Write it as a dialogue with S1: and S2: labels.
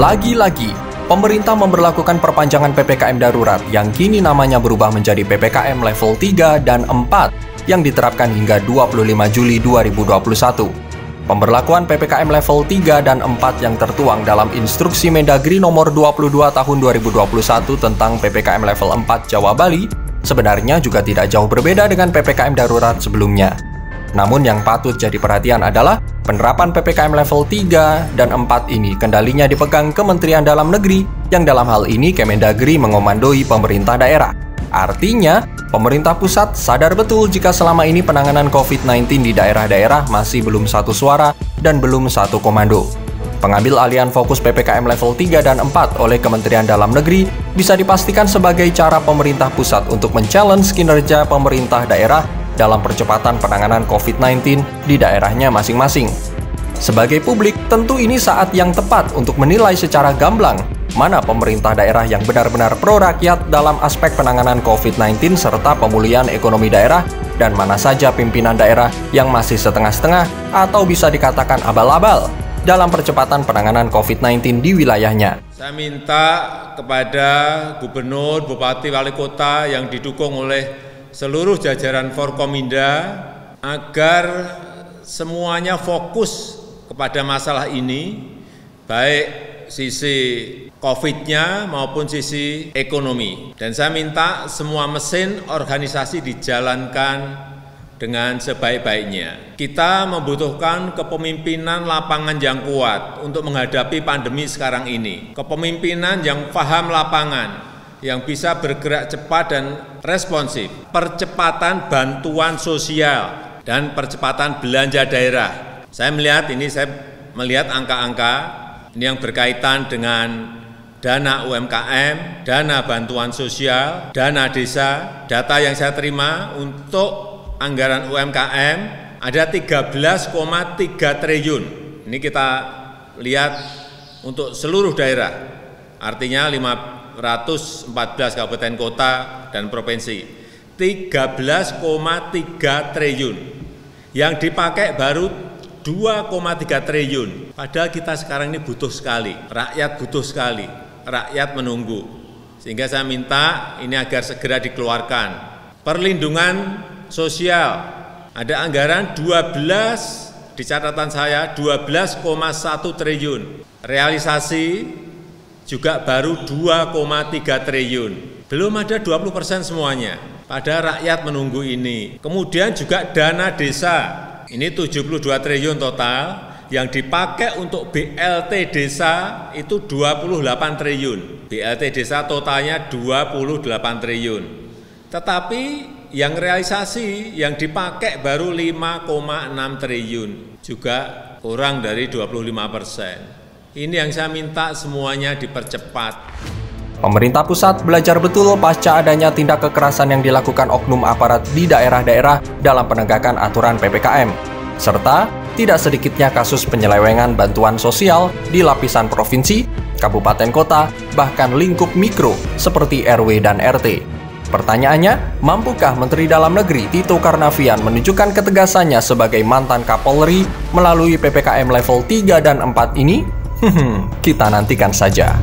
S1: Lagi-lagi, pemerintah memberlakukan perpanjangan PPKM darurat yang kini namanya berubah menjadi PPKM level 3 dan 4 yang diterapkan hingga 25 Juli 2021. Pemberlakuan PPKM level 3 dan 4 yang tertuang dalam Instruksi Mendagri nomor 22 tahun 2021 tentang PPKM level 4 Jawa Bali sebenarnya juga tidak jauh berbeda dengan PPKM darurat sebelumnya. Namun yang patut jadi perhatian adalah penerapan PPKM level 3 dan 4 ini kendalinya dipegang Kementerian Dalam Negeri yang dalam hal ini Kemendagri mengomandoi pemerintah daerah. Artinya, pemerintah pusat sadar betul jika selama ini penanganan COVID-19 di daerah-daerah masih belum satu suara dan belum satu komando. Pengambil alihan fokus PPKM level 3 dan 4 oleh Kementerian Dalam Negeri bisa dipastikan sebagai cara pemerintah pusat untuk men-challenge kinerja pemerintah daerah dalam percepatan penanganan COVID-19 di daerahnya masing-masing. Sebagai publik, tentu ini saat yang tepat untuk menilai secara gamblang mana pemerintah daerah yang benar-benar pro-rakyat dalam aspek penanganan COVID-19 serta pemulihan ekonomi daerah dan mana saja pimpinan daerah yang masih setengah-setengah atau bisa dikatakan abal-abal dalam percepatan penanganan COVID-19 di wilayahnya.
S2: Saya minta kepada gubernur, bupati, wali kota yang didukung oleh seluruh jajaran Forkominda agar semuanya fokus kepada masalah ini, baik sisi COVID-nya maupun sisi ekonomi. Dan saya minta semua mesin organisasi dijalankan dengan sebaik-baiknya. Kita membutuhkan kepemimpinan lapangan yang kuat untuk menghadapi pandemi sekarang ini. Kepemimpinan yang paham lapangan, yang bisa bergerak cepat dan responsif, percepatan bantuan sosial, dan percepatan belanja daerah. Saya melihat angka-angka ini yang berkaitan dengan dana UMKM, dana bantuan sosial, dana desa. Data yang saya terima untuk anggaran UMKM ada 13,3 triliun. Ini kita lihat untuk seluruh daerah, artinya 514 kabupaten kota dan provinsi, 13,3 triliun. Yang dipakai baru 2,3 triliun. Padahal kita sekarang ini butuh sekali, rakyat butuh sekali, rakyat menunggu. Sehingga saya minta ini agar segera dikeluarkan. Perlindungan sosial, ada anggaran 12, di catatan saya 12,1 triliun. Realisasi juga baru 2,3 triliun. Belum ada 20% semuanya. Padahal rakyat menunggu ini. Kemudian juga dana desa. Ini 72 triliun total, yang dipakai untuk BLT desa itu 28 triliun. BLT desa totalnya 28 triliun. Tetapi yang realisasi, yang dipakai baru 5,6 triliun. Juga kurang dari 25%. Ini yang saya minta semuanya dipercepat.
S1: Pemerintah pusat belajar betul pasca adanya tindak kekerasan yang dilakukan oknum aparat di daerah-daerah dalam penegakan aturan PPKM, serta tidak sedikitnya kasus penyelewengan bantuan sosial di lapisan provinsi, kabupaten kota, bahkan lingkup mikro seperti RW dan RT. Pertanyaannya, mampukah Menteri Dalam Negeri Tito Karnavian menunjukkan ketegasannya sebagai mantan Kapolri melalui PPKM level 3 dan 4 ini? Kita nantikan saja.